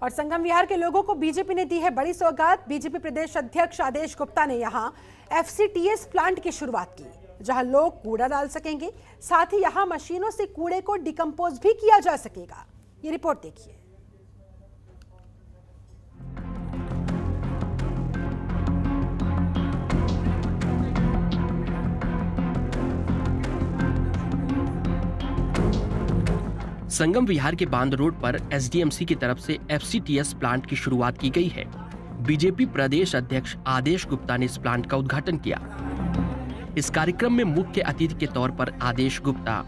और संगम विहार के लोगों को बीजेपी ने दी है बड़ी सौगात। बीजेपी प्रदेश अध्यक्ष आदेश गुप्ता ने यहां एफसीटीएस प्लांट की शुरुआत की, जहां लोग कूड़ा डाल सकेंगे। साथ ही यहां मशीनों से कूड़े को डिकम्पोज भी किया जा सकेगा। ये रिपोर्ट देखिए। संगम विहार के बांध रोड पर एसडीएमसी की तरफ से एफसीटीएस प्लांट की शुरुआत की गई है। बीजेपी प्रदेश अध्यक्ष आदेश गुप्ता ने इस प्लांट का उद्घाटन किया। इस कार्यक्रम में मुख्य अतिथि के तौर पर आदेश गुप्ता,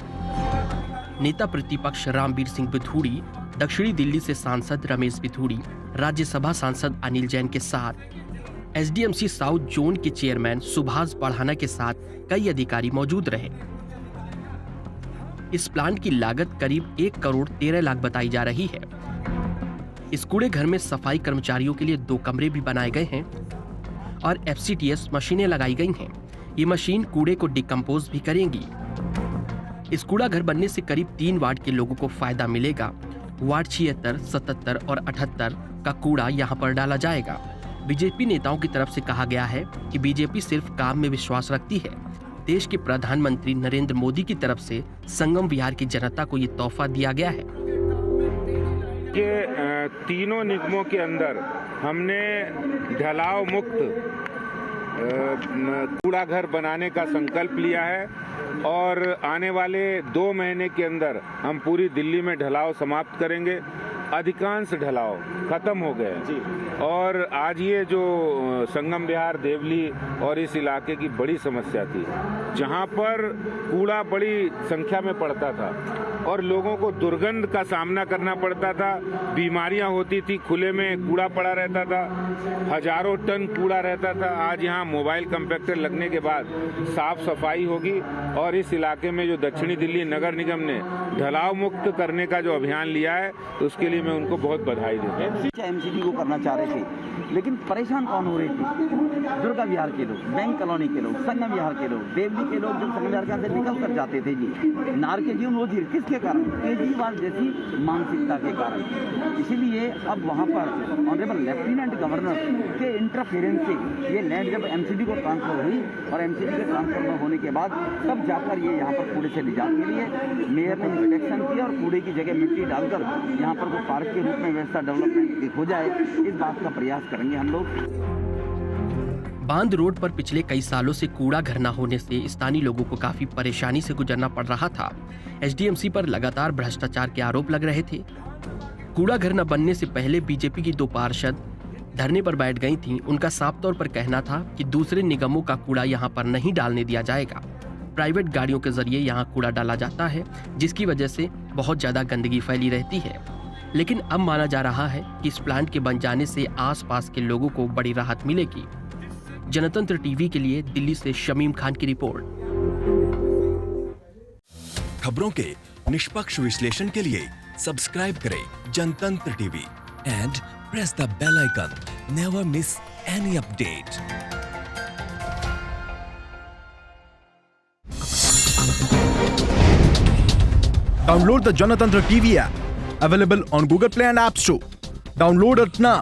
नेता प्रतिपक्ष रामवीर सिंह बिथूड़ी, दक्षिणी दिल्ली से सांसद रमेश बिथूड़ी, राज्यसभा सांसद अनिल जैन के साथ एसडीएमसी साउथ जोन के चेयरमैन सुभाष बढ़ाना के साथ कई अधिकारी मौजूद रहे। इस प्लांट की लागत करीब 1 करोड़ 13 लाख बताई जा रही है। इस कूड़े घर में सफाई कर्मचारियों के लिए 2 कमरे भी बनाए गए हैं और एफसीटीएस मशीनें लगाई गई हैं। ये मशीन कूड़े को डिकम्पोज भी करेंगी। इस कूड़ा घर बनने से करीब 3 वार्ड के लोगों को फायदा मिलेगा। वार्ड 76, 77 और 78 का कूड़ा यहाँ पर डाला जाएगा। बीजेपी नेताओं की तरफ से कहा गया है कि बीजेपी सिर्फ काम में विश्वास रखती है। देश के प्रधानमंत्री नरेंद्र मोदी की तरफ से संगम विहार की जनता को ये तोहफा दिया गया है। ये तीनों निगमों के अंदर हमने ढलाव मुक्त कूड़ा घर बनाने का संकल्प लिया है और आने वाले 2 महीने के अंदर हम पूरी दिल्ली में ढलाव समाप्त करेंगे। अधिकांश ढलाव खत्म हो गए और आज ये जो संगम विहार, देवली और इस इलाके की बड़ी समस्या थी, जहाँ पर कूड़ा बड़ी संख्या में पड़ता था और लोगों को दुर्गंध का सामना करना पड़ता था, बीमारियां होती थी, खुले में कूड़ा पड़ा रहता था, हजारों टन कूड़ा रहता था। आज यहाँ मोबाइल कंपैक्टर लगने के बाद साफ सफाई होगी और इस इलाके में जो दक्षिणी दिल्ली नगर निगम ने ढलाव मुक्त करने का जो अभियान लिया है, उसके लिए मैं उनको बहुत बधाई देता हूँ। एमसीडी को करना चाह रहे थे, लेकिन परेशान कौन हो रहे थे? दुर्गा विहार के लोग, बैंक कॉलोनी के लोग, संगम विहार के लोग, देवली के लोग जो संगम विहार से निकल कर जाते थे जी, नार के जीवन रोजी किसके कारण? केजरीवाल जैसी मानसिकता के कारण। इसीलिए अब वहाँ पर ऑनरेबल लेफ्टिनेंट गवर्नर के इंटरफेरेंस से ये लैंड जब एमसीडी को ट्रांसफर हुई और एमसीडी के ट्रांसफर होने के बाद तब जाकर ये यहाँ पर कूड़े से निजात के लिए मेयर ने इंस्पेक्शन किया और कूड़े की जगह मिट्टी डालकर यहाँ पर कोई पार्क के रूप में व्यवस्था डेवलपमेंट हो जाए, इस बात का प्रयास करेंगे हम लोग। बांध रोड पर पिछले कई सालों से कूड़ा घर न होने से स्थानीय लोगों को काफी परेशानी से गुजरना पड़ रहा था। एसडीएमसी पर लगातार भ्रष्टाचार के आरोप लग रहे थे। कूड़ा घर न बनने से पहले बीजेपी की 2 पार्षद धरने पर बैठ गई थीं। उनका साफ तौर पर कहना था कि दूसरे निगमों का कूड़ा यहाँ पर नहीं डालने दिया जाएगा। प्राइवेट गाड़ियों के जरिए यहाँ कूड़ा डाला जाता है, जिसकी वजह से बहुत ज्यादा गंदगी फैली रहती है। लेकिन अब माना जा रहा है कि इस प्लांट के बन जाने से आसपास के लोगों को बड़ी राहत मिलेगी। जनतंत्र टीवी के लिए दिल्ली से शमीम खान की रिपोर्ट। खबरों के निष्पक्ष विश्लेषण के लिए सब्सक्राइब करें Janatantra TV and press the bell icon. Never miss any update. Download the Janatantra TV app, available on Google Play and App Store. Download it now.